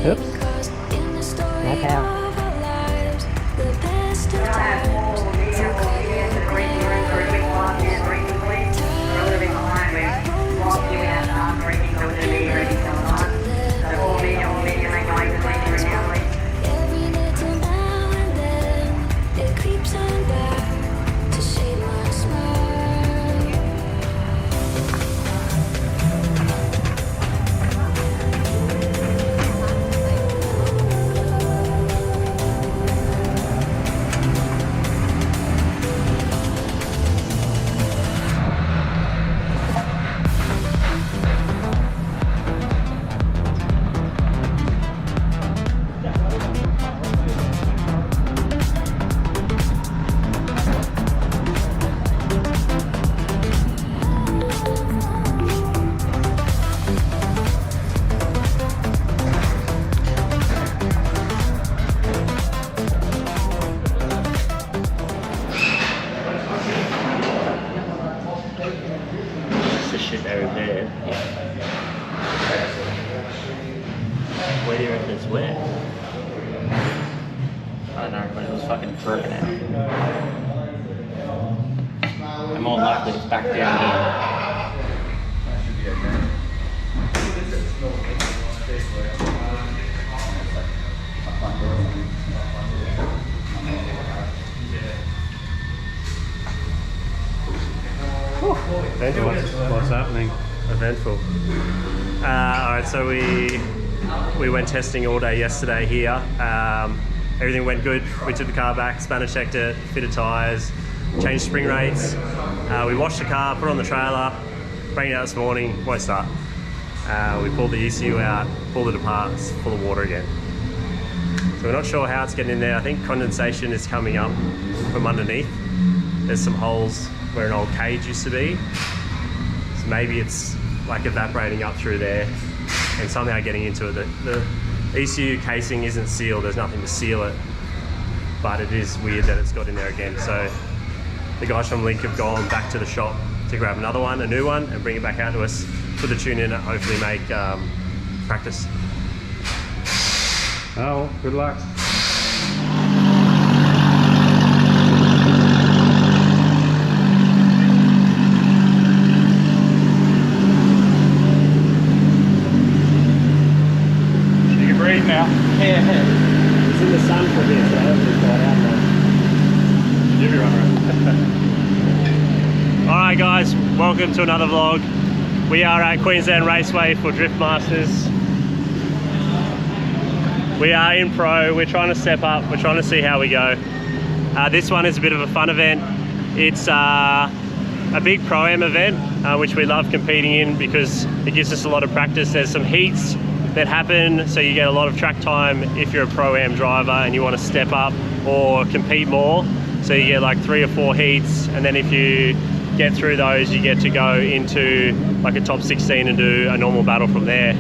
Oops. Not how. The shit there in there. Where do you reckon it's wet? I don't know, but it was fucking broken out. And more likely it's back down What's happening? Eventful. Alright, so we went testing all day yesterday here. Everything went good. We took the car back, Spanish checked it, fitted tyres, changed spring rates. We washed the car, put it on the trailer, bring it out this morning, won't start. We pulled the ECU out, pulled it apart, it's full of water again. So we're not sure how it's getting in there. I think condensation is coming up from underneath. There's some holes where an old cage used to be. So maybe it's like evaporating up through there and somehow getting into it. The ECU casing isn't sealed, there's nothing to seal it, but it is weird that it's got in there again. So the guys from Link have gone back to the shop to grab another one, a new one, and bring it back out to us, put the tune in and hopefully make practice. Oh, well, good luck. Now. It's in the sun for here, so hopefully it's quite out there. Alright guys, welcome to another vlog. We are at Queensland Raceway for Drift Masters. We are in pro, we're trying to step up, we're trying to see how we go. This one is a bit of a fun event. It's a big Pro-Am event, which we love competing in because it gives us a lot of practice. There's some heats that happen, so you get a lot of track time if you're a Pro-Am driver and you want to step up or compete more. So you get like 3 or 4 heats, and then if you get through those, you get to go into like a top 16 and do a normal battle from there.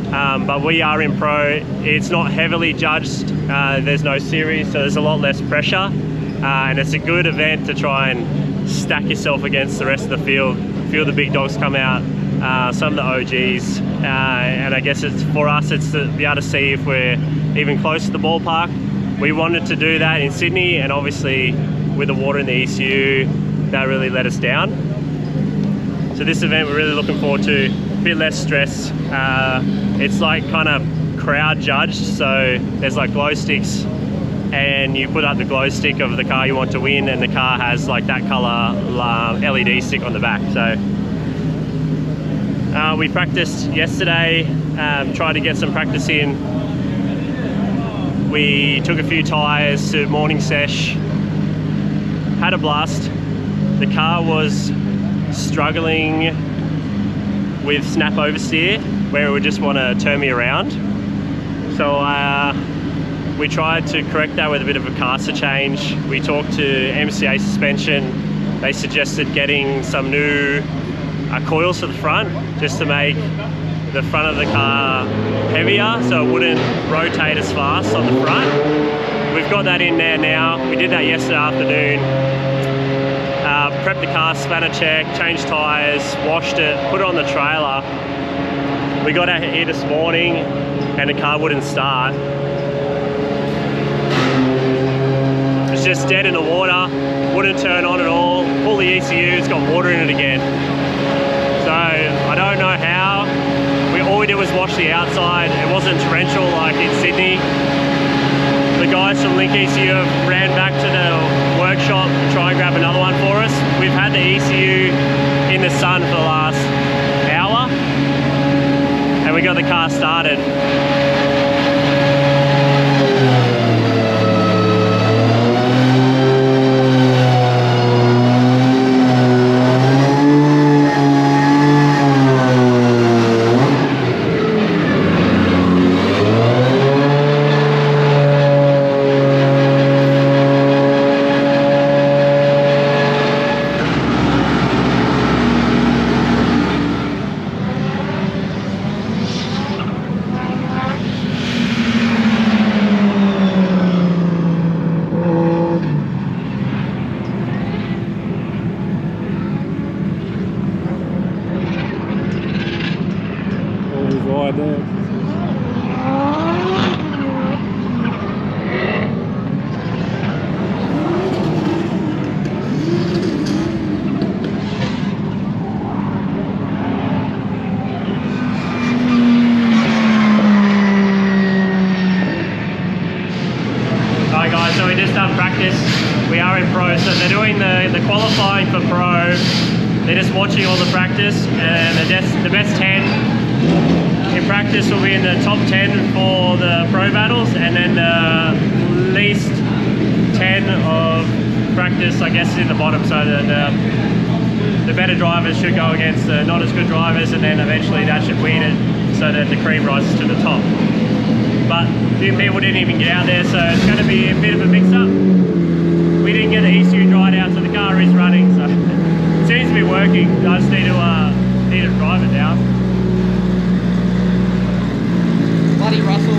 But we are in pro. It's not heavily judged. There's no series, so there's a lot less pressure. And it's a good event to try and stack yourself against the rest of the field. A few of the big dogs come out, some of the OGs, and I guess it's for us, it's to be able to see if we're even close to the ballpark. We wanted to do that in Sydney, and obviously with the water in the ECU, that really let us down. So this event we're really looking forward to, a bit less stress. It's like kind of crowd judged, so there's like glow sticks, and you put up the glow stick of the car you want to win, and the car has like that color LED stick on the back. So we practiced yesterday, tried to get some practice in. We took a few tyres to morning sesh, had a blast. The car was struggling with snap oversteer, where it would just want to turn me around. So we tried to correct that with a bit of a caster change. We talked to MCA Suspension. They suggested getting some new coils for the front, just to make the front of the car heavier so it wouldn't rotate as fast on the front. We've got that in there now. We did that yesterday afternoon. prepped the car, spanner check, changed tyres, washed it, put it on the trailer. We got out here this morning and the car wouldn't start. It's just dead in the water, wouldn't turn on at all. Pull the ECU, it's got water in it again. So I don't know how. All we did was wash the outside. It wasn't torrential like in Sydney. The guys from Link ECU ran back to the workshop to try and grab another one for us. We've had the ECU in the sun for the last hour and we got the car started. Wide there. Alright guys, so we just done practice. We are in pro, so they're doing the qualifying for pro. They're just watching all the practice and the best 10 in practice will be in the top 10 for the pro battles, and then the least 10 of practice, I guess, is in the bottom, so the better drivers should go against the not as good drivers, and then eventually that should weed it so that the cream rises to the top. But a few people didn't even get out there, so it's going to be a bit of a mix-up. We didn't get the ECU dried out, so the car is running, so it seems to be working. I just need to drive it now. Bloody Russell.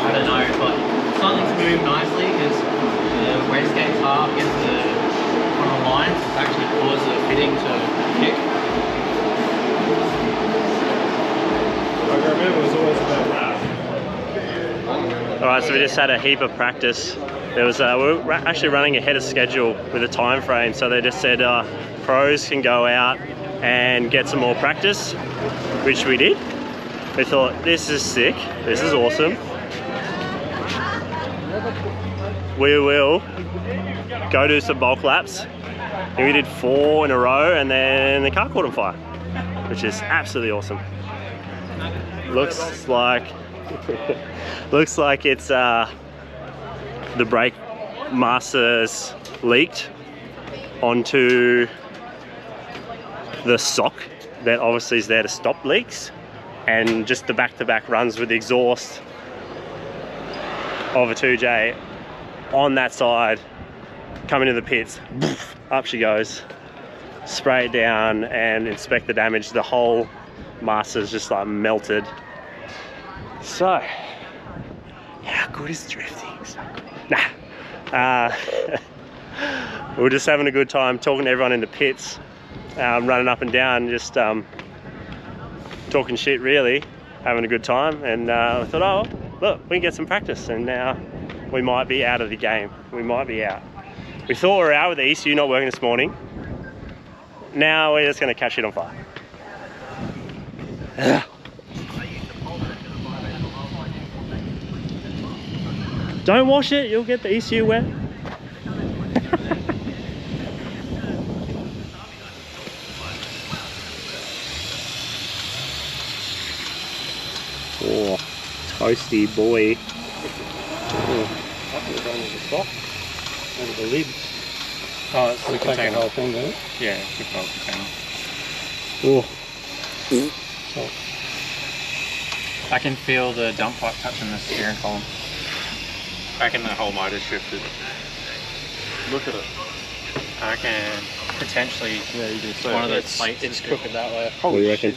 I don't know, but something's moved nicely because the wastegate tar against the on the lines actually caused the fitting to kick. It was always about Alright, so we just had a heap of practice. There was we were actually running ahead of schedule with a time frame, so they just said pros can go out and get some more practice, which we did. We thought, this is sick, this is awesome. We will go do some bulk laps. And we did 4 in a row, and then the car caught on fire, which is absolutely awesome. Looks like it's the brake master's leaked onto the sock that obviously is there to stop leaks, and just the back-to-back runs with the exhaust of a 2J on that side, coming to the pits, up she goes, spray it down and inspect the damage. The whole master's just like melted. So how good is drifting? So good. Nah. We're just having a good time, talking to everyone in the pits, running up and down, just talking shit really, having a good time. And I thought, oh look, we can get some practice, and now we might be out of the game. We might be out. We thought we were out with the ECU not working this morning. Now we're just going to catch it on fire. Don't wash it, you'll get the ECU wet. Oh, toasty boy. Oh, over the lid. Oh, it's the container. whole thing, doesn't it? Yeah, good old container. Oh. I can feel the dump pipe touching the steering column. I reckon the whole motor shifted. Look at it. I reckon potentially one of the plates is crooked that way. What do you reckon?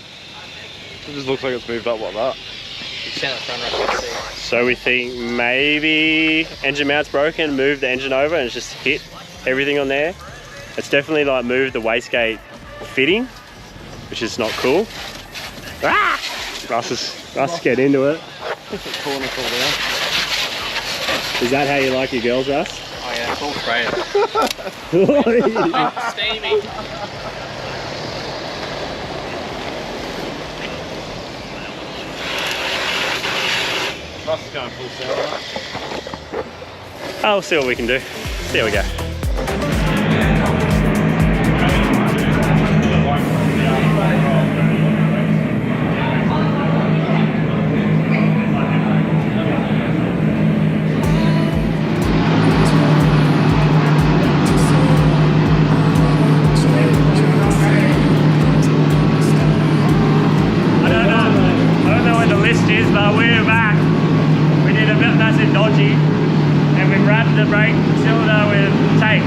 It just looks like it's moved up like that. You stand up front, I can see. So we think maybe engine mount's broken, moved the engine over and it's just hit everything on there. It's definitely like moved the wastegate fitting, which is not cool. Ah! Russ is getting into it. Corner fall down. Is that how you like your girls, Russ? Oh yeah, it's all sprayed. Steamy. Russ is going full sale. I'll see what we can do. See how we go. I don't know where the list is, but we're back. We did a bit massive dodgy, and we wrapped the brake cylinder with tape.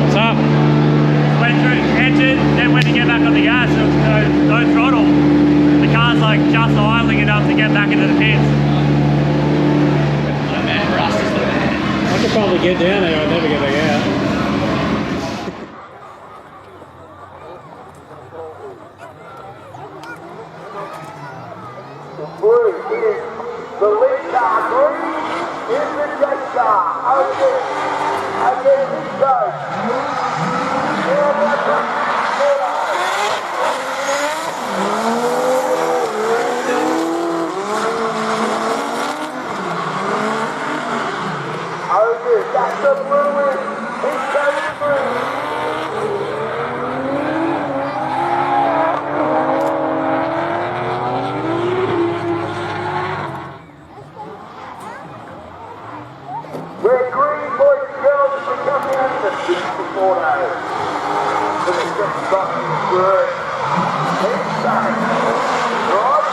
What's up? Went through engine, then went to get back on the gas, so no throttle. The car's like just idling enough to get back into the pits. My man, Russ is the man. I could probably get down there, I'd never get back out. Blue is the lead car. Green is the chase car. Again, this goes. Over, that's the blue win. It's going through. Where green boys and girls have come down to the 64 days. For the just got good. Inside. Right.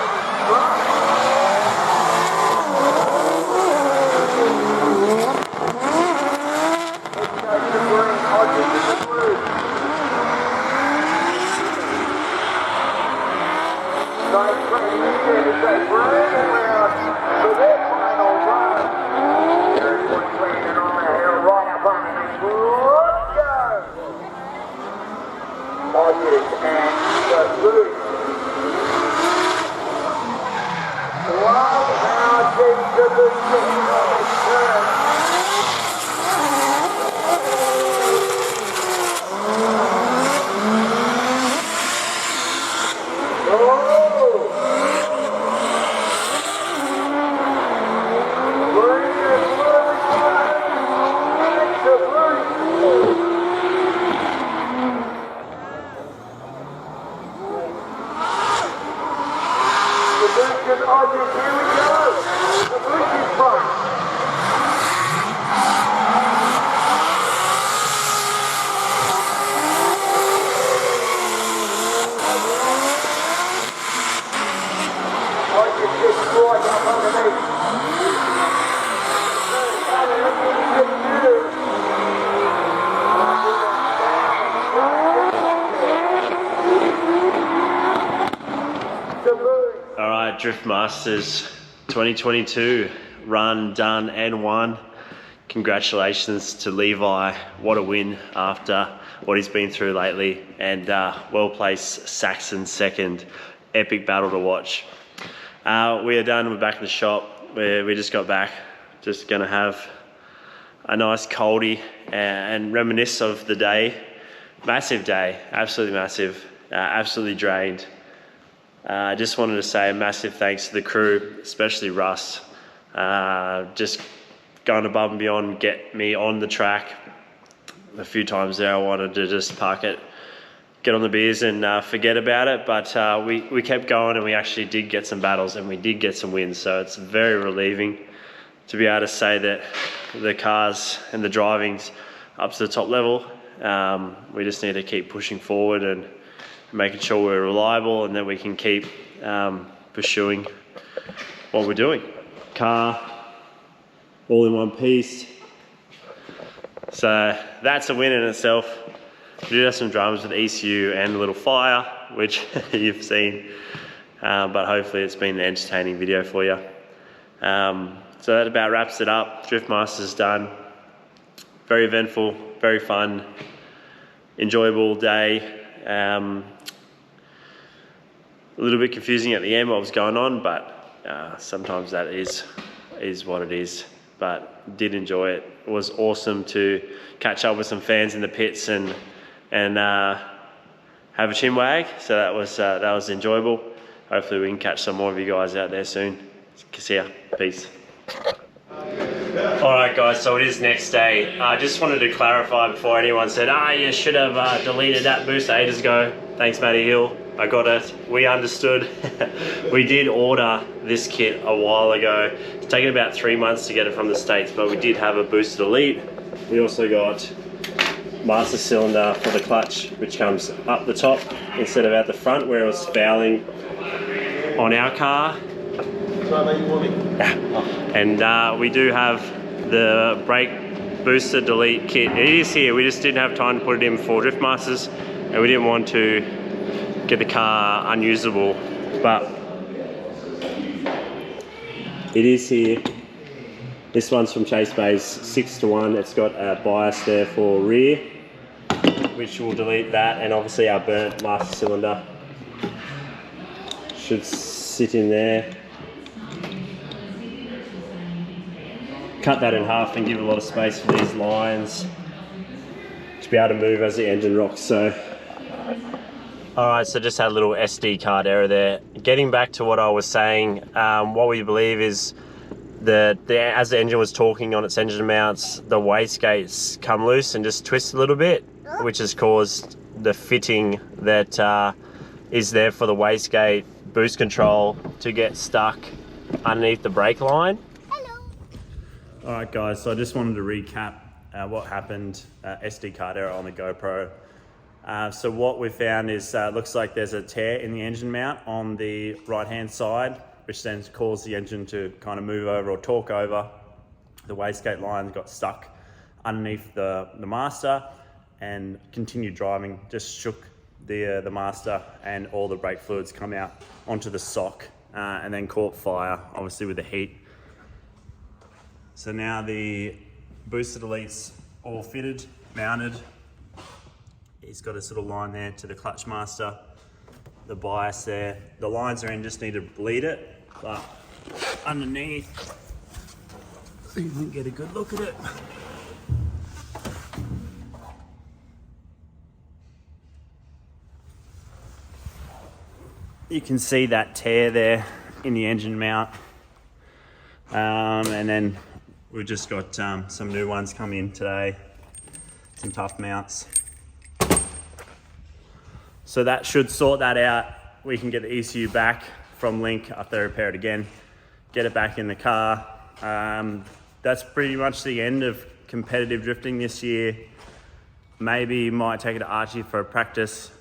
Drift Masters 2022 run, done and won. Congratulations to Levi. What a win after what he's been through lately. And well placed Saxon second. Epic battle to watch. We are done. We're back in the shop. We just got back. Just going to have a nice coldie and reminisce of the day. Massive day. Absolutely massive. Absolutely drained. I just wanted to say a massive thanks to the crew, especially Russ. Just going above and beyond, get me on the track. A few times there I wanted to just park it, get on the beers and forget about it, but we kept going and we actually did get some battles and we did get some wins, so it's very relieving to be able to say that the cars and the driving's up to the top level. We just need to keep pushing forward and making sure we're reliable and that we can keep pursuing what we're doing. Car, all in one piece. So that's a win in itself. We did have some dramas with ECU and a little fire, which you've seen, but hopefully it's been an entertaining video for you. So that about wraps it up. Drift Masters done. Very eventful, very fun, enjoyable day. A little bit confusing at the end what was going on, but sometimes that is what it is. But did enjoy it. It was awesome to catch up with some fans in the pits and have a chin wag. So that was enjoyable. Hopefully we can catch some more of you guys out there soon. See ya. Peace. Alright guys, so it is next day. I just wanted to clarify before anyone said, you should have deleted that boost ages ago. Thanks Matty Hill, I got it. We understood. We did order this kit a while ago. It's taken about 3 months to get it from the States, but we did have a boosted elite. We also got master cylinder for the clutch, which comes up the top instead of at the front where it was fouling on our car. And we do have the brake booster delete kit. It is here, we just didn't have time to put it in before Drift Masters and we didn't want to get the car unusable, but it is here. This one's from Chase Bay's 6-to-1. It's got a bias there for rear, which will delete that, and obviously our burnt master cylinder should sit in there. Cut that in half and give a lot of space for these lines to be able to move as the engine rocks. So, alright, so just had a little SD card error there. Getting back to what I was saying, what we believe is that as the engine was torquing on its engine mounts, the wastegates come loose and just twist a little bit, which has caused the fitting that is there for the wastegate boost control to get stuck underneath the brake line. Alright guys, so I just wanted to recap what happened, SD card error on the GoPro. So what we found is, looks like there's a tear in the engine mount on the right hand side, which then caused the engine to kind of move over or torque over. The wastegate line got stuck underneath the master and continued driving, just shook the master and all the brake fluids come out onto the sock and then caught fire, obviously with the heat. So now the boosted elite's all fitted, mounted. It's got this little line there to the clutch master, the bias there. The lines are in, just need to bleed it, but underneath, you can get a good look at it. You can see that tear there in the engine mount. And then we've just got some new ones coming in today, some tough mounts. So that should sort that out. We can get the ECU back from Link after they repair it again, get it back in the car. That's pretty much the end of competitive drifting this year. Maybe might take it to Archie for a practice,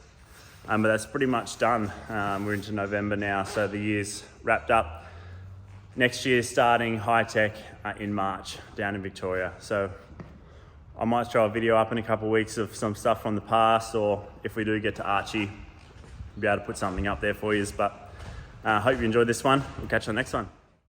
but that's pretty much done. We're into November now, so the year's wrapped up. Next year starting High Tech in March down in Victoria. So I might throw a video up in a couple of weeks of some stuff from the past, or if we do get to Archie, be able to put something up there for you. But Hope you enjoyed this one. We'll catch you on the next one.